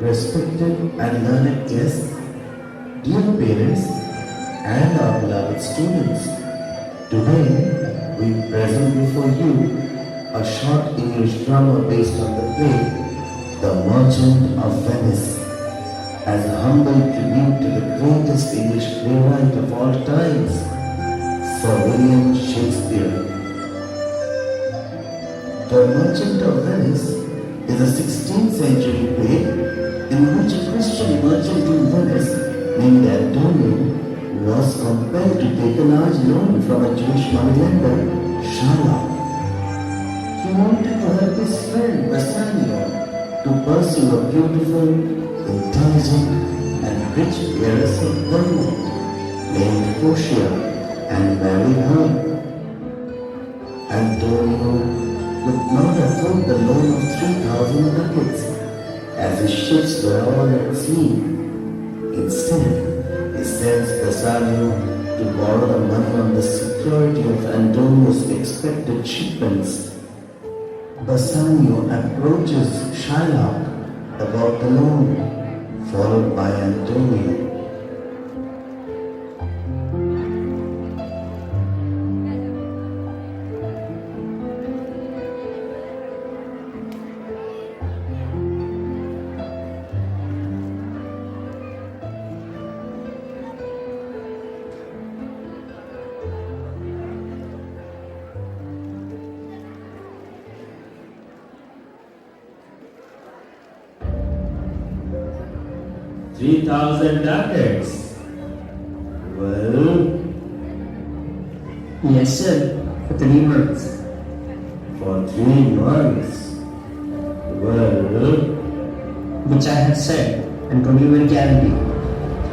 respected and learned guests, dear parents, and our beloved students, today we present before you a short English drama based on the play The Merchant of Venice, as a humble tribute to the greatest English playwright of all times, Sir William Shakespeare. The Merchant of Venice is a 16th century play in which a Christian merchant in Venice named Antonio was compelled to take a large loan from a Jewish moneylender, Shylock. He wanted to help his friend Bassanio to pursue a beautiful, intelligent, and rich heiress of Belmont named Portia and marry her. Antonio could not afford the loan of 3,000 ducats, as his ships were all at sea. Instead, he sends Bassanio to borrow the money on the security of Antonio's expected shipments. Bassanio approaches Shylock about the loan, followed by Antonio. 3,000 ducats. Well, Yes, sir. For 3 months. for 3 months. Well, Which I have said, Antonio will guarantee.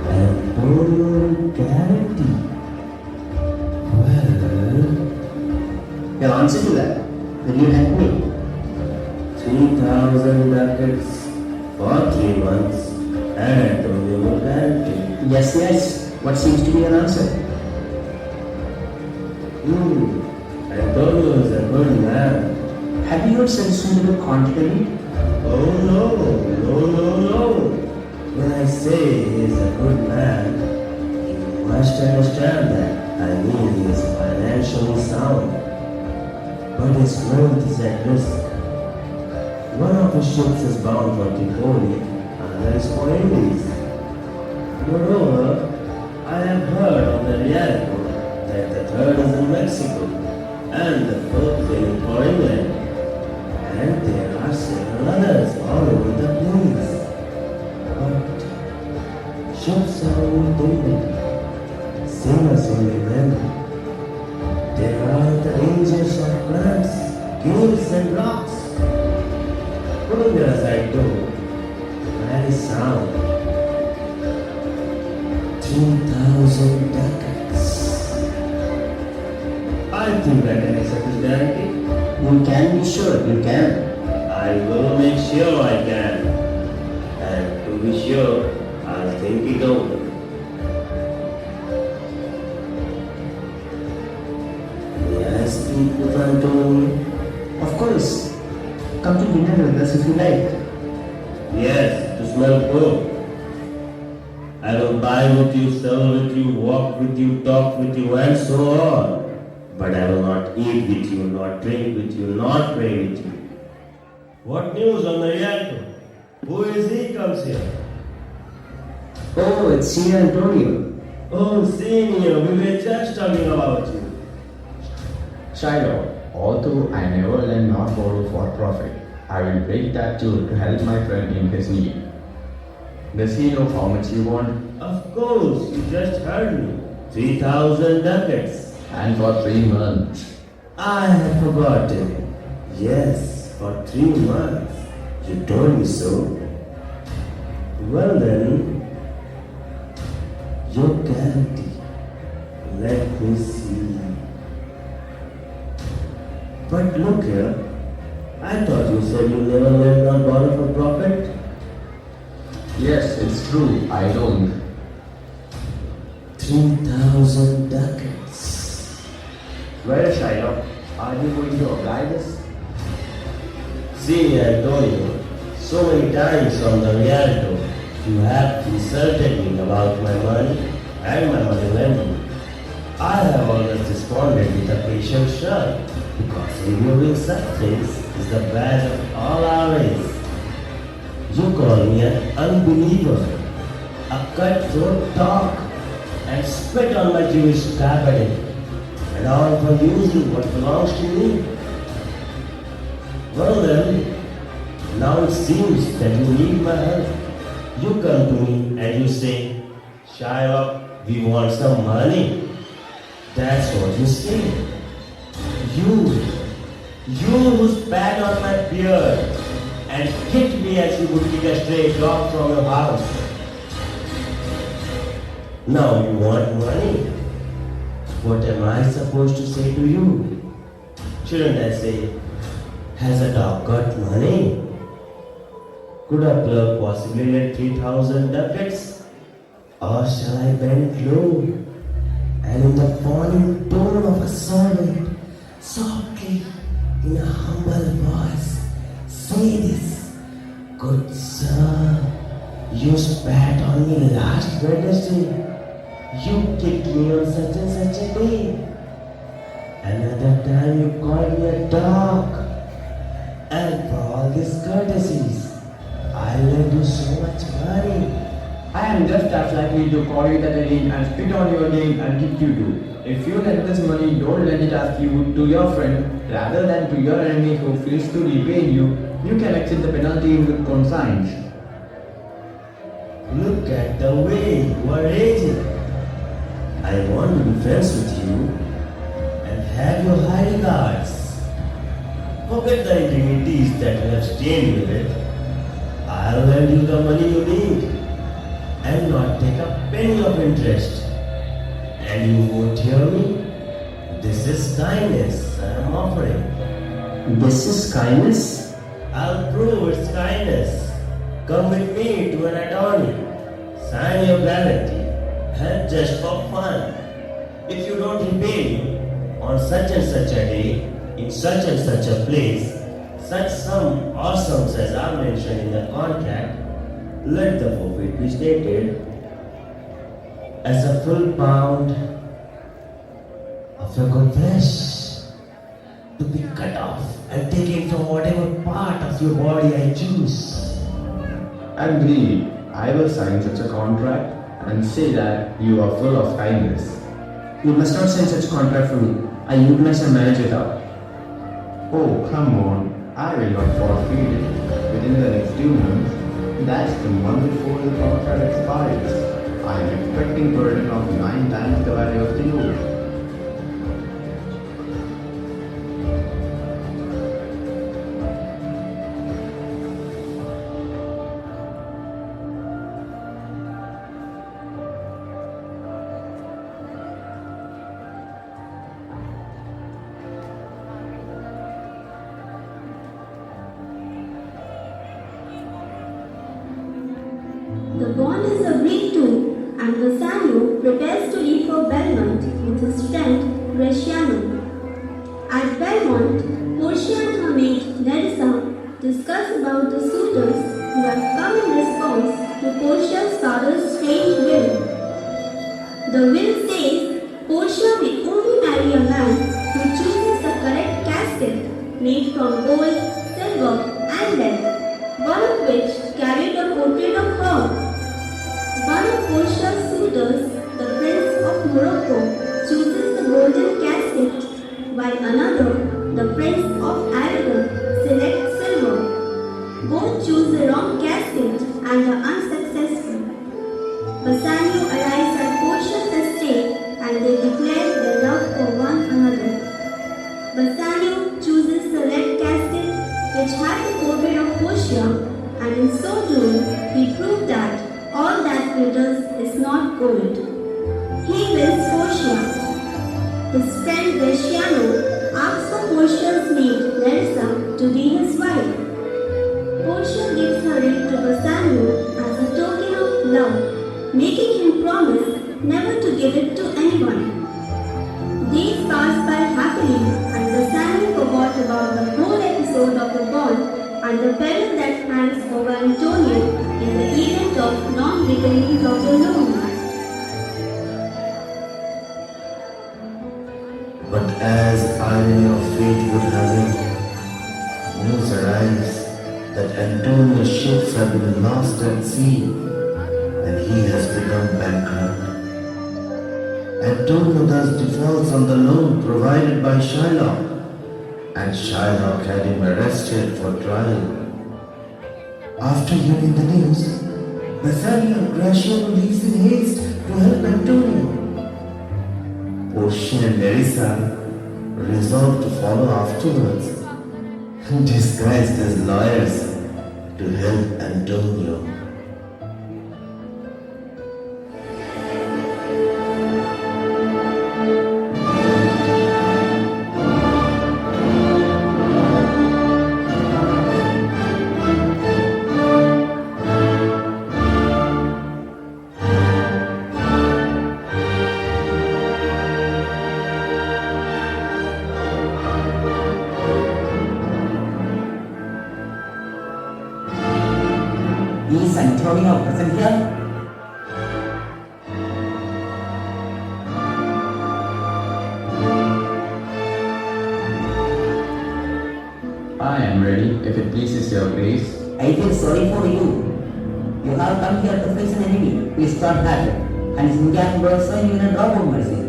Antonio guarantee. Well, Your answer to that? Will you help me? 3,000 ducats for 3 months and Antonio will guarantee. Yes, yes. What seems to be your answer? Antonio is a good man. Have you heard something to the contrary? Oh no. When I say he is a good man, you must understand that. I mean he is financially sound. But his wealth is at risk. One of his ships is bound for Tripoli, another is for Indies. Moreover, I have heard on the Rialto that the third is in Mexico and the fourth sailing for England. And there are several others all over the place. But ships are only David, sailors only men. There are the dangers of cramps, caves and rocks. Putting that aside though, very sound. 3,000 ducats. I think I can accept this guarantee. You can be sure, you can. I will make sure I can. And to be sure, I'll think it over. May I speak with Antonio? Of course. Come to dinner with us if you like. Yes, to smell good. I will buy with you, sell with you, walk with you, talk with you, and so on. But I will not eat with you, not drink with you, not pray with you. What news on the Rialto? Who is he comes here? Oh, it's Senior Antonio. Oh, senior, we were just talking about you. Shiloh, although I never lend nor borrow for profit, I will break that too to help my friend in his need. Does he know how much you want? Of course, you just heard me. 3,000 ducats. And for 3 months. I had forgotten. Yes, for 3 months. You told me so. Well then, your guarantee. Let me see. But look here, I thought you said you never lend or borrow for profit. Yes, it's true, I don't. 3,000 ducats. Well, Shiloh, are you going to apply this? See, Antonio, So many times on the Rialto, you have insulted me about my money and my money lending. I have always responded with a patient shrug because ignoring such things is the badge of all our race. You call me an unbeliever, a cutthroat dog, and spit on my Jewish capital, and all for using what belongs to me. Well then, now it seems that you need my help. You come to me and you say, Shiva, we want some money. That's what you say. You who spat on my beard and kicked me as you would kick a stray dog from your house. Now you want money. What am I supposed to say to you? Shouldn't I say, has a dog got money? Could a clerk possibly lend 3,000 ducats? Or shall I bend low and in the falling tone of a servant, softly, in a humble voice, say this, good sir, you spat on me last Wednesday. You kicked me on such and such a day. Another time you called me a dog. And for all these courtesies, I lend you so much money. I am just as likely to call you that name and spit on your name and kick you too. If you lend this money, don't lend it as you would to your friend, rather than to your enemy who fails to repay you. You can exit the penalty with conscience. Look at the way you are raging. I want to be friends with you and have your high regards. Forget the indignities that you have stained with it. I'll lend you the money you need and not take a penny of interest. And you won't hear me? This is kindness I am offering. This is kindness? I'll prove it's kindness. Come with me to an attorney. Sign your guarantee. And just for fun. If you don't repay me on such and such a day, in such and such a place, such sum or sums as are mentioned in the contract, let the forfeit be stated as a full pound of your good flesh to be cut off and taken from whatever part of your body I choose. Agreed. I will sign such a contract and say that you are full of kindness. You must not sign such a contract for me. I utilize my marriage without. Oh, come on. I will not forfeit it within the next 2 months. That's the month before the contract expires. I am expecting burden of 9 times the value of the loan. The bond is agreed to, and Bassanio prepares to leave for Belmont with his friend Bresciano. At Belmont, Portia and her maid Nerissa discuss about the suitors who have come in response to Portia's father's strange will. The will says Portia may only marry a man who chooses the correct casket made from gold, silver, and lead, one of which carried a portrait of her. One of Portia's suitors, the Prince of Morocco, chooses the golden casket, while another, the Prince of Aragon, selects silver. Both choose the wrong casket and are unsuccessful. Bassanio arrives at Portia's estate and they declare their love for one another. Bassanio chooses the red casket which had the portrait of Portia, and in so doing, he proved that all that glitters is not gold. He wins Portia. His friend Bresciano asks for Portia's maid Nerissa to be his wife. Portia gives her ring to Bassanio as a token of love, making him promise never to give it to anyone. Days passed by happily, and Bassanio forgot about the whole episode of the bond and the bell that hangs over Antonio in the event of non-repayment of the loan. But as irony of fate would have it, news arrives that Antonio's ships have been lost at sea and he has become bankrupt. Antonio thus defaults on the loan provided by Shylock, and Shylock had him arrested for trial. After hearing the news, Bassanio and Graciano leaves in haste to help Antonio. Portia and Nerissa resolve to follow afterwards, disguised as lawyers to help Antonio. Is Antonio present here? I am ready, if it pleases your grace. I feel sorry for you. You have come here to face an enemy who is not happy and is incapable of showing you a drop of mercy.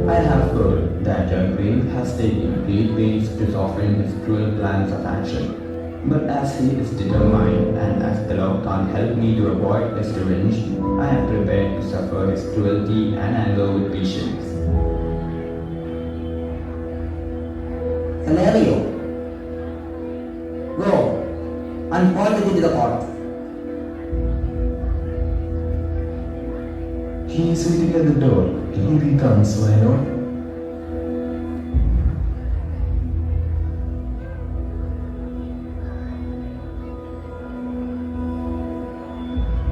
I have heard that your grace has taken great pains to soften his cruel plans of action. But as he is determined and as the law can't help me to avoid his revenge, I am prepared to suffer his cruelty and anger with patience. Valerio, go and call the key to the court. He is waiting at the door. Here he comes, my lord.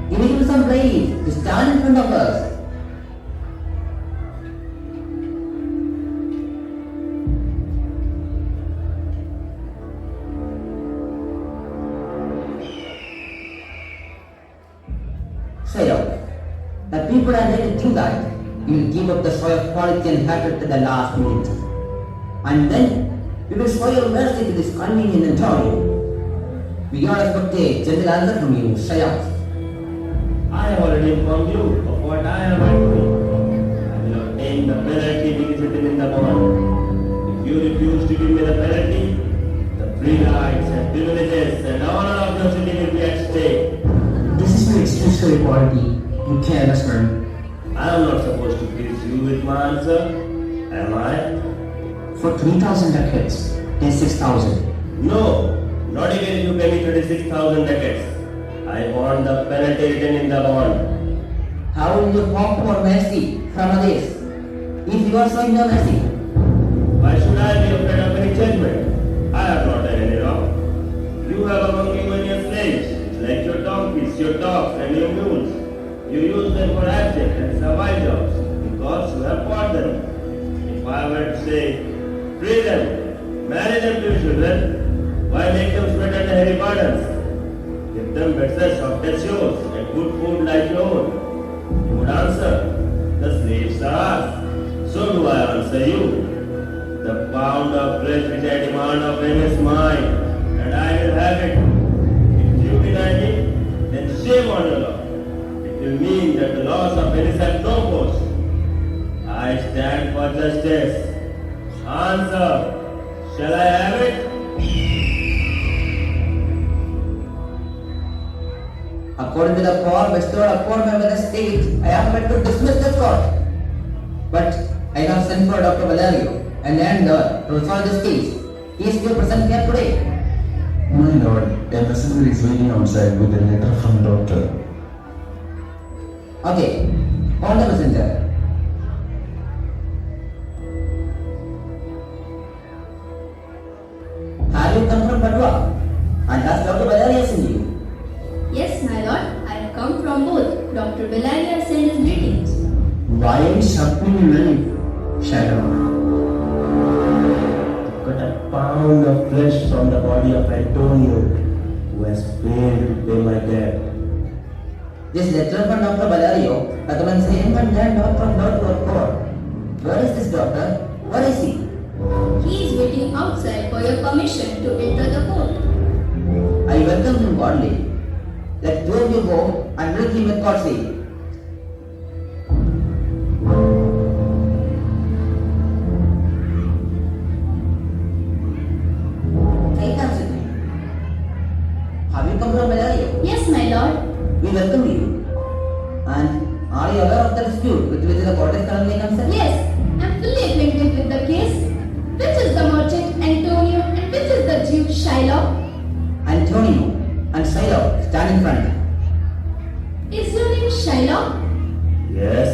Give him some praise to stand in front of us. Say out. The people are ready to think that you will give up the soil of quality and hatred at the last minute. And then you will show your mercy to this convenient Antonio. We cannot expect a gentle answer from you. Say out. I have already informed you of what I am doing. I will obtain the penalty which is written in the bond. If you refuse to give me the penalty, the free rights and privileges and honor of your city will be at stake. This is no excuse for equality. You careless man. I am not supposed to please you with my answer, am I? For 3,000 ducats, there's 6,000. No, not even if you pay me 36,000 ducats. I want the penalty written in the bond. How will you hope for mercy from others if you are showing no mercy? Why should I be afraid of any judgment? I have not done any wrong. You have among you many slaves, like your donkeys, your dogs, and your mules. You use them for abject and servile jobs because you have bought them. If I were to say, free them, marry them to your children, why make them sweat under heavy burdens? Give them beds soft as yours and good food like your own. You would answer, the slaves are ours. So do I answer you. The pound of flesh which I demand of them is mine, and I will have it. If you deny me, then shame on your law. It will mean that the laws of Venice have no force. I stand for justice. Answer, shall I have it? According to the power bestowed upon me by the state, I am meant to dismiss this court. But I have sent for Dr. Valerio and Leander to resolve this case. He is still present here today. My lord, a messenger is waiting outside with a letter from doctor. Okay, call the messenger. Have you come from Padua? And has Dr. Valerio seen you? Yes, my lord, I have come from both. Dr. Valeria sent his greetings. Why are you sharpening your knife? Shadow. Cut up. pound of flesh from the body of Antonio, who has failed to pay my debt. This letter from Dr. Valerio recommends a young man not from God to our court. Where is this doctor? Where is he? He is waiting outside for your permission to enter the court. I welcome him godly. Let two of you go and bring him with courtesy. He comes with me. Have you come from Valerio? Yes, my lord. We welcome you. And are you aware of the dispute with which the court is currently concerned? Yes, I am fully acquainted with the case. Which is the merchant Antonio and which is the Jew Shiloh? Antonio and Shiloh stand in front. Is your name Shiloh? Yes,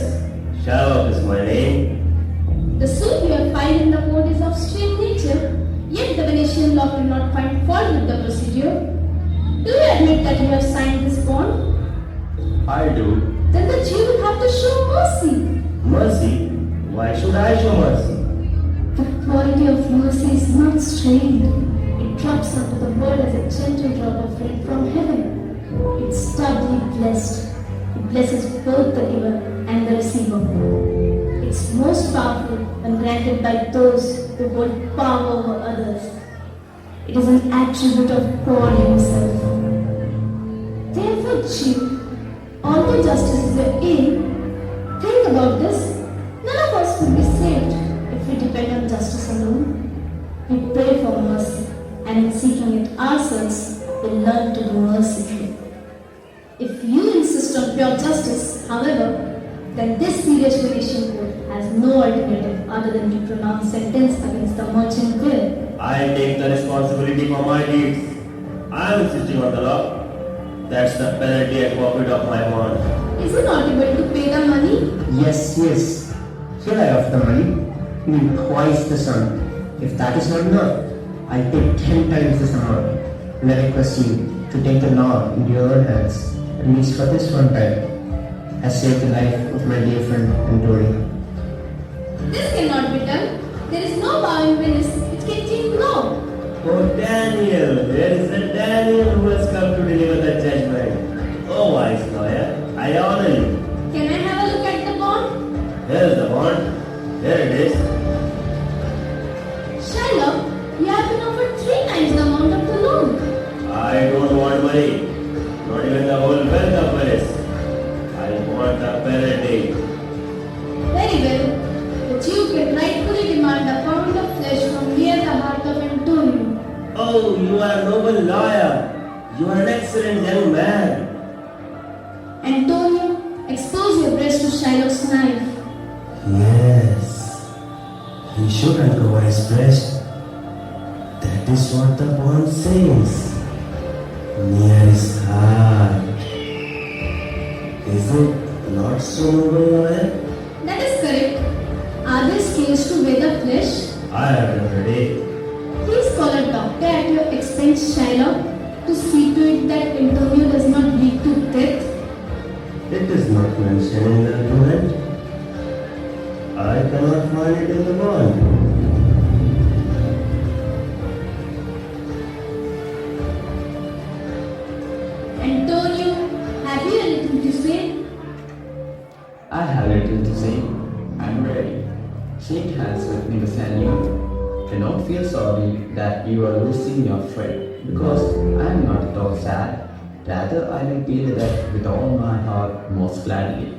Shylock is my name. The suit you have filed in the court is of strange nature, yet the Venetian law could not find fault with the procedure. Do you admit that you have signed this bond? I do. Then the Jew will have to show mercy. Mercy? Why should I show mercy? The quality of mercy is not strained. It drops onto the world as a gentle drop of rain from heaven. It's doubly blessed. It blesses both the giver and the receiver. It's most powerful when granted by those who hold power over others. It is an attribute of God Himself. Therefore, Jew, although justice is your aim, think about this. None of us will be saved if we depend on justice alone. We pray for mercy, and in seeking it ourselves, we learn to be merciful. If you insist on pure justice, however, then this serious Venetian court has no alternative other than to pronounce sentence against the merchant will. I take the responsibility for my deeds. I am insisting on the law. That's the penalty and forfeit of my bond. Is he not able to pay the money? Yes. Here I offer the money. You need twice the sum. If that is not enough, I'll take 10 times this amount. And I request you to take the law into your own hands, at least for this one time. I saved the life of my dear friend Antonio. This cannot be done. There is no law in Venice which can change law. Oh, Daniel, there is a Daniel who has come to deliver the judgment. Oh, wise lawyer, I honor you. Can I have a look at the bond? Here is the bond. Here it is. Shiloh, you have been offered 3 times the amount of the loan. I don't want money, not even the whole wealth of Venice. I want the penalty. Very well. The Jew can rightfully demand a pound of flesh from near the heart of Antonio. Oh, you are a noble lawyer. You are an excellent young man. Antonio, expose your breast to Shiloh's knife. Yes, he should uncover his breast. That is what the bond says. Near his heart. Is it not so, noble lawyer? That is correct. Are there scales to weigh the flesh? I have done ready. Please call a doctor at your expense, Shiloh, to see to it that Antonio does not bleed to death. It is not mentioned in the agreement. I cannot find it in the bond. Antonio, have you anything to say? I have little to say. I'm ready. Shake hands with me, Nathaniel. Do not feel sorry that you are losing your friend, because I am not at all sad. Rather, I will pay the debt with all my heart most gladly.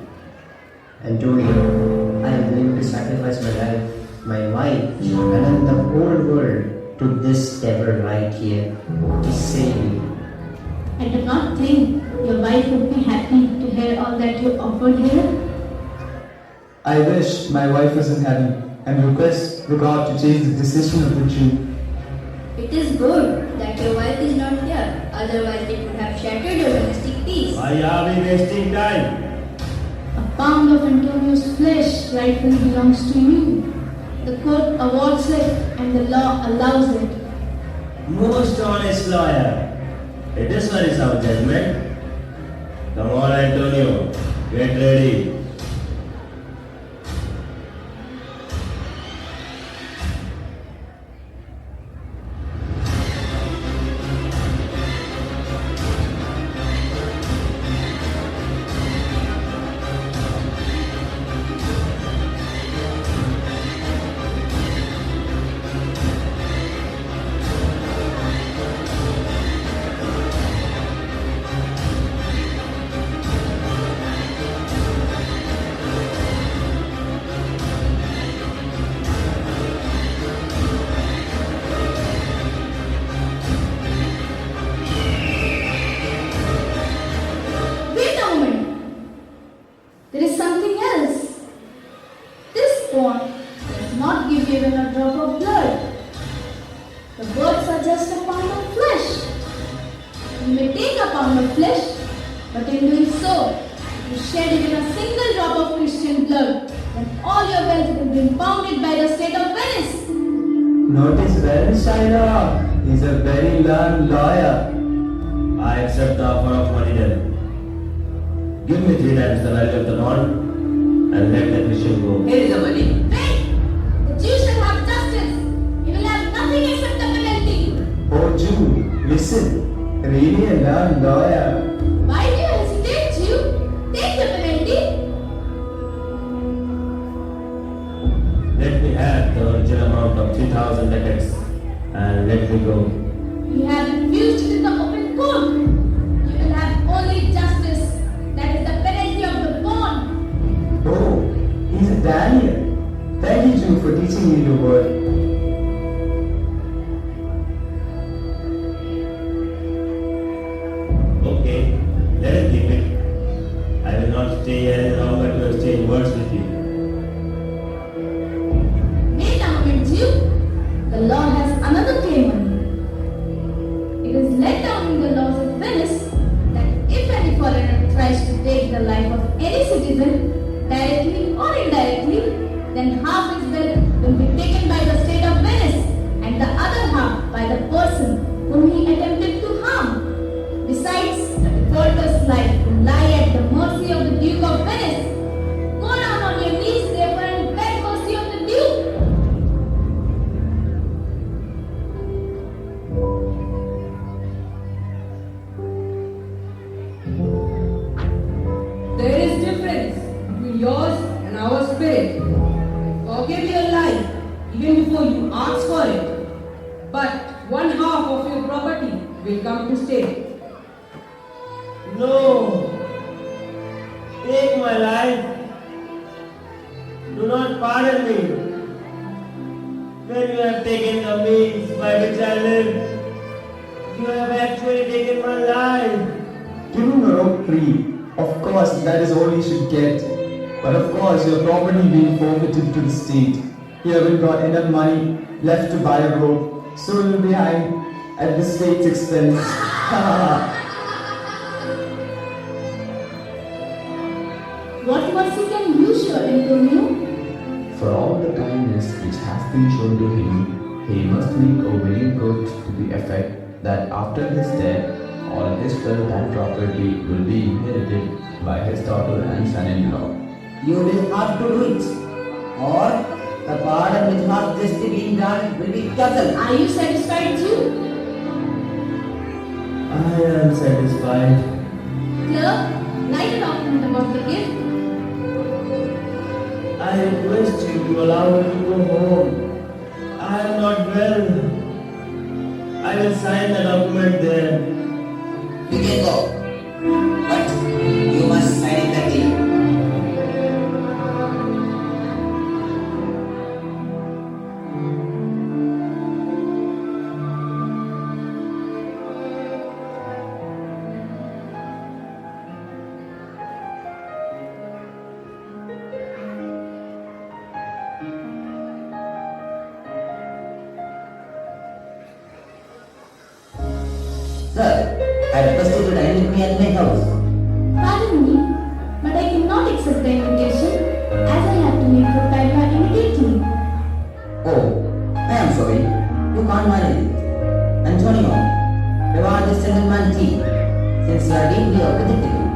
Antonio, I am willing to sacrifice my life, my wife, and the whole world to this devil right here to save you. I do not think your wife would be happy to hear all that you offered here. I wish my wife was in heaven and request the God to change the decision of the Jew. It is good that your wife is not here, otherwise it would have shattered your domestic peace. Why are we wasting time? A pound of Antonio's flesh rightfully belongs to you. The court awards it and the law allows it. Most honest lawyer. It is for his sound judgment. Come on, Antonio. Get ready. You may take a pound of flesh, but in doing so, if you shed even a single drop of Christian blood, then all your wealth will be impounded by the state of Venice. Notice well, Shiloh. He's a very learned lawyer. I accept the offer of money then. Give me 3 times the value of the bond and let the Christian go. Here is the money. Wait! The Jew shall have justice. He will have nothing except the penalty. Oh, Jew, listen. Really a learned lawyer. Why do you hesitate, Jew? Take the penalty. Let me have the original amount of 3,000 ducats and let me go. You have refused it in the open court. You will have only justice. That is the penalty of the bond. Oh, he's a Daniel. Thank you, Jew, for teaching me the word. Okay, let us keep it. I will not stay any longer to exchange words with you. Wait a moment, Jew. The law has another claim on you. It is laid down in the laws of Venice that if any foreigner tries to take the life of any citizen, directly or indirectly, then half his wealth will be taken by the state of Venice and the other half by the person whom he attempted to harm. Besides, the defaulter's life will lie at the mercy of the Duke of Venice. Go down on your knees, therefore, and beg mercy of the Duke. There is difference between yours and our spirit. Forgive your life even before you ask for it. But one half of your property will come to stay. No! Take my life. Do not pardon me. When you have taken the means by which I live, you have actually taken my life. Give him a rope tree. Of course, that is all he should get. But of course, your property being forfeited to the state. You haven't got enough money left to buy a rope, so you'll be hanged at the state's expense. What mercy can you show, Antonio? For all the kindness which has been shown to him, he must make a willing good to the effect that after his death, all his wealth and property will be inherited by his daughter and son-in-law. You will have to do it, or the pardon which has just been done will be cancelled. Are you satisfied, Jew? I am satisfied. Clerk, write a document about the gift. I request you to allow me to go home. I am not well. I will sign the document there. You can go, but you must sign the deed. Sir, I request you to dine with me at my house. Pardon me, but I cannot accept the invitation as I have to leave for Padua immediately. Oh, I am sorry. You can't manage it. Antonio, reward this gentleman tea, since you are deeply appreciative.